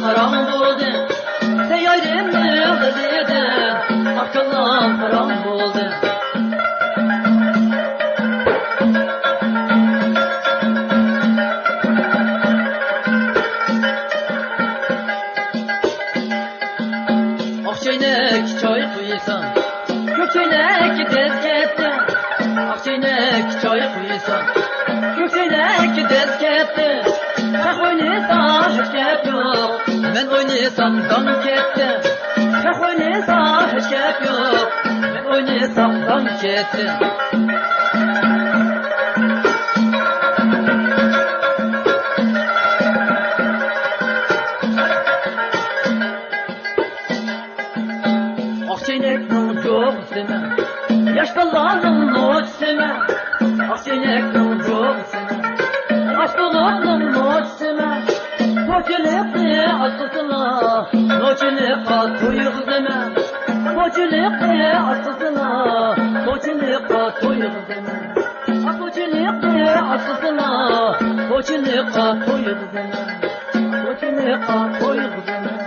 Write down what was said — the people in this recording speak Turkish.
haram bo'ldi Seyarimni o'zidi Aqllam haram bo'ldi Akçaynak choy quysan Ko'kchaynak tez ketdi Akçaynak choy quysan Ko'kchaynak tez ketdi Qah o'ynasam hech gap yo'q Men o'ynasam dam ketdi Qah o'ynasam hech gap yo'q Men o'ynasam dam ketdi Akçaynakning jo'g'isini Yosh bolaning mo'jisini Akçaynakning jo'g'isini Yosh bolaning mo'jisini Mo'jilikni asqisini Mo'jilikqa to'yg'izini Mo'jilikni asqisini Mo'jilikqa to'yg'izini Mo'jilikni asqisini Mo'jilikqa to'yg'izini Mo'jilikqa to'yg'izini